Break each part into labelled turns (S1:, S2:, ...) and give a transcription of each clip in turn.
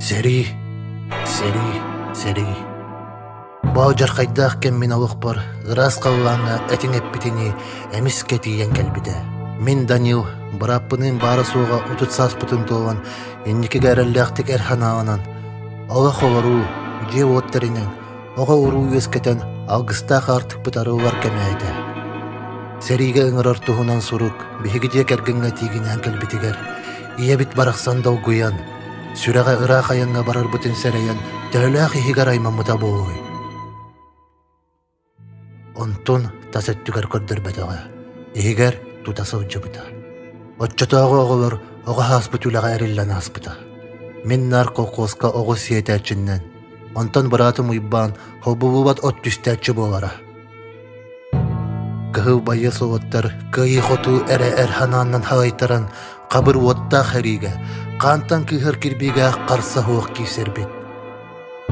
S1: Сери, сери. Бау жарқайдақ кеммин олық бар, ырас қаллаңа әтің әппітіні әміс кәтейен кәлбіді. Мен Данил, бараппының бары суға ұтытсас бұтын тоған, еннекі гәрәлләқтік әрханағынан. Олық олару, же оттарынан, оға ору өскетен алғыстақ артық бұтары олар кәмәйді. Сериге ыңырар тұғынан сұрук, бігіге де кәргінға тегінен кәлбітігер. Ие бит барақсан даугуян, сүрәға ырақ аяңға барар бұтын сәрәйен, тәуләқ ихигар аймамыта болуы. Онтун тасеттүгер көрдөр бәтіға, ихигер тутасы ұджыбыта. Отчатағы оғылыр, оға хаспытулаға әріллән хаспыта. Мен нар қолқосқа оғы сиетәчіннен, онтан бұратым ұйбан, холбулубат от түстәчі болара. Кығы байы солоттар, күйі хоту әрі әрхананнан халайтаран, қабыр отта хариге, қантан күйір кірбеге қарса хоқ кейсербет.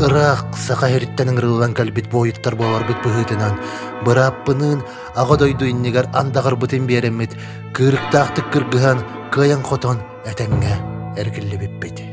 S1: Ырақ сақа херіттенің рылан кәлбет бойыттар болар бұт бұғытынан, бұраппының ағадойду иннегер андағыр бұтын беремет, күйіріктақтық кіргіған күйен қотон әтәңге әргілі беппеті.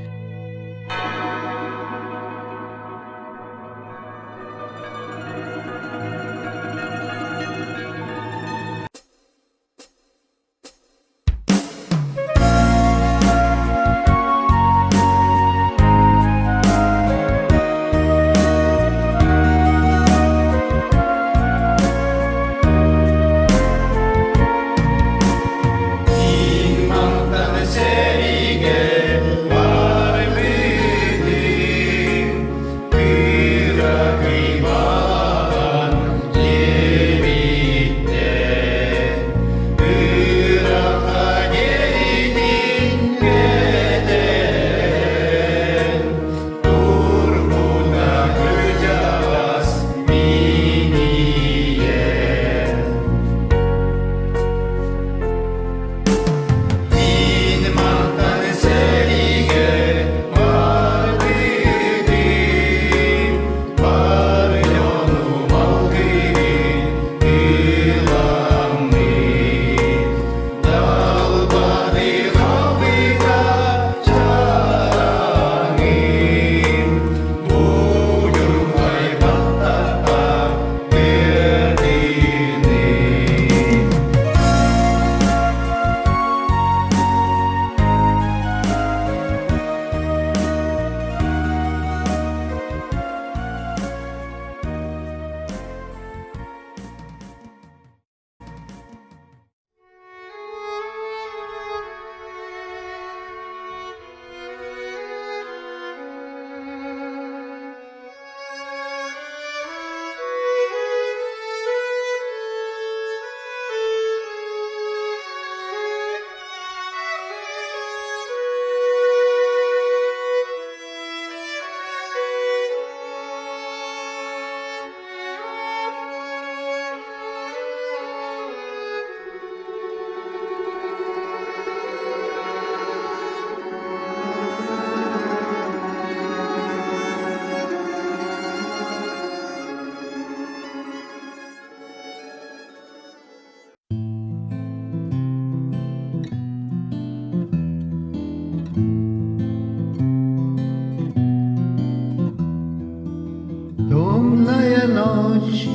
S2: Темная ночь,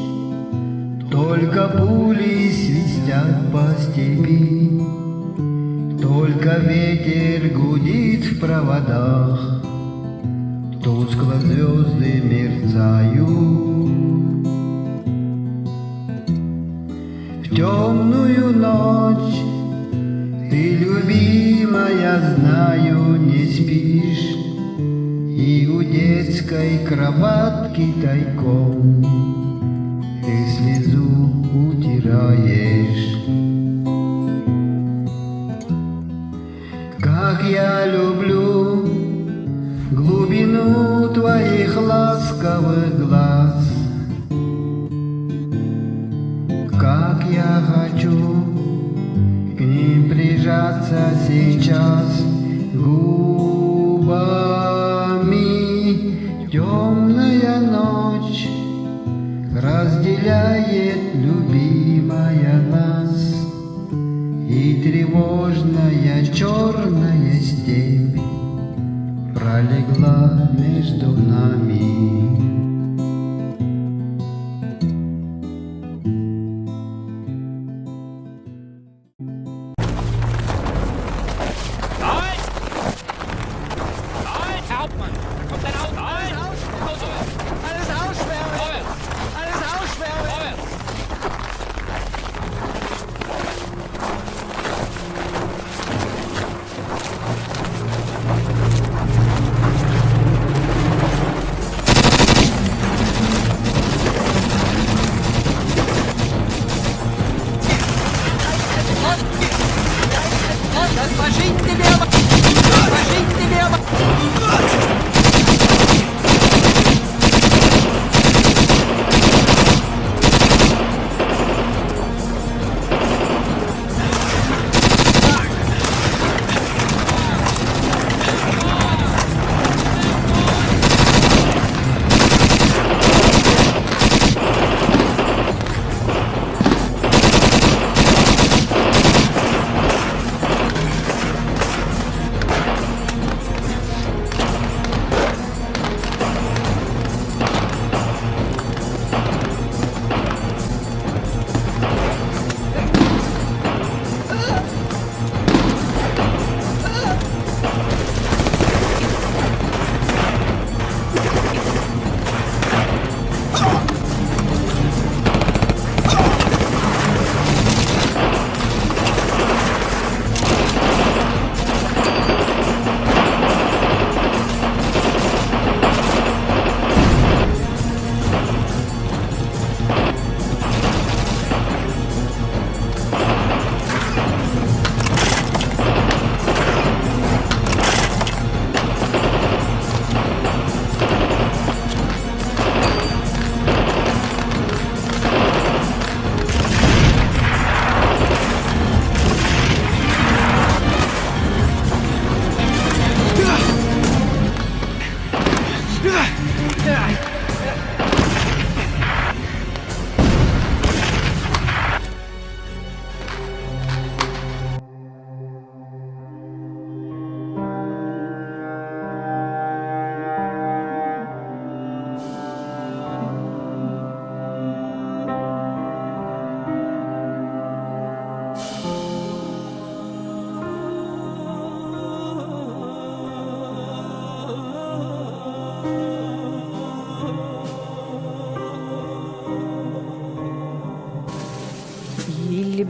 S2: только пули свистят по степи, только ветер гудит в проводах, тускло звезды мерцают. В темную ночь ты, любимая, знаю, не спишь, и у детской кроватки тайком ты слезу утираешь. Как я люблю глубину твоих ласковых глаз, как я хочу к ним прижаться сейчас губами. Темная ночь разделяет, любимая, нас, и тревожная черная степь пролегла между нами.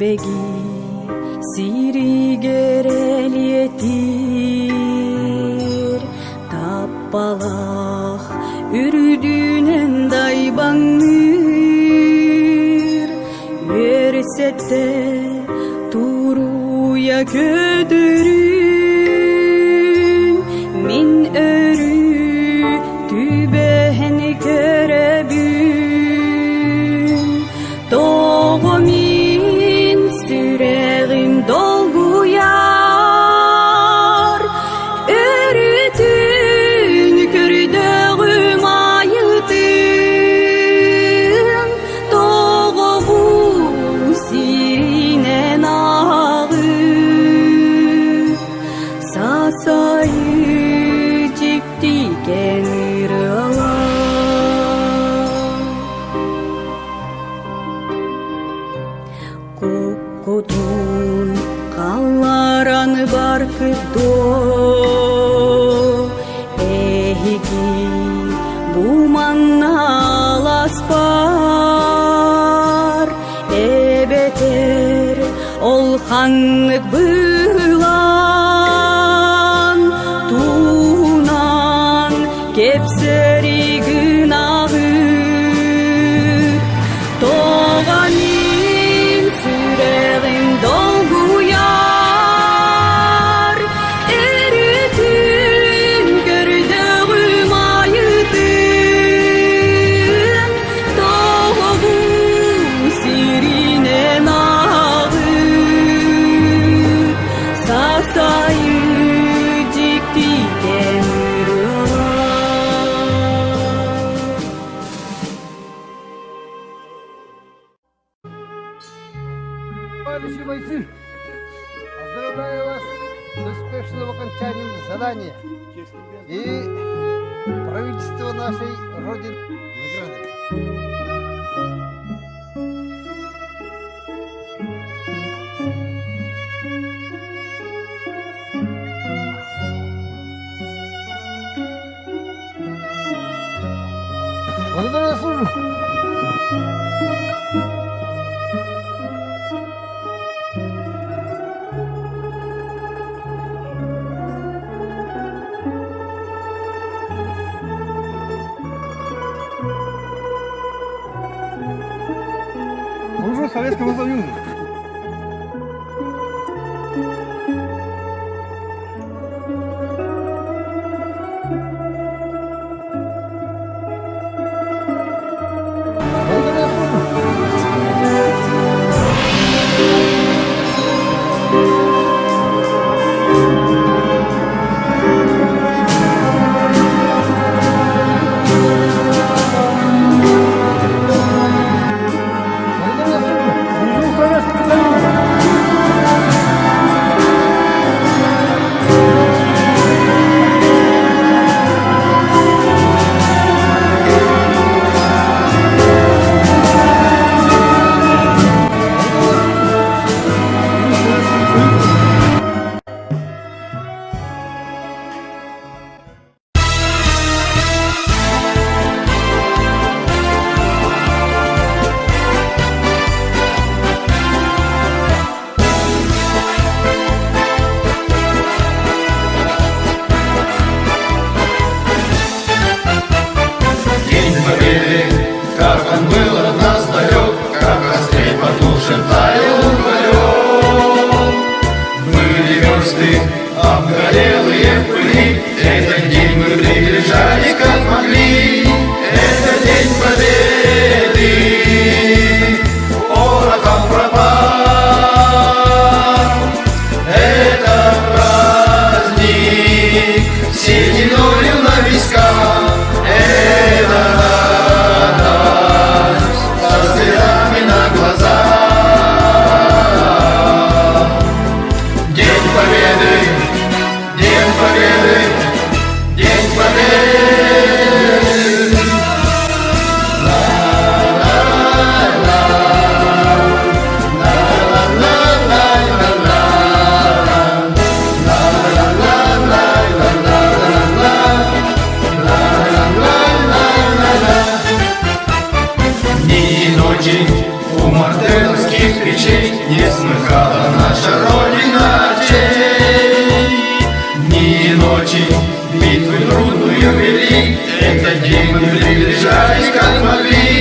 S3: Begi siri gerel yetir Tappalak ürdünen daybanır Versette turuya ködürün Min örü tübehen körebün Doğumi dolgu yar Örütün kürdüğüm ayıdın Doğu sirine nağı Sasayı cikti genir ala Kukutun kallaran barkıp do Ehiki bu mannalas par Ebeter ol hanlık bılan Tunan kepseri günahı Doğanin süreğin dolgu yar Eritün gördüğüm ayıdın Doğu sirine nağı Sasayı cikti demir
S4: звания и правительство нашей Родины награды. Благодарю за службу. Служу Советскому Союзу.
S5: Обгорелые в пыли, этот день мы приближали как могли. Это день победы, порохом пропал. Это праздник сединою на висках. Это радость со слезами на глазах. День победы, День Победы, День Победы. Дни и ночи у мартеновских печей не смыкала наша Родина очей. Дни и ночи битвы трудную вели, этот день мы приближались как могли.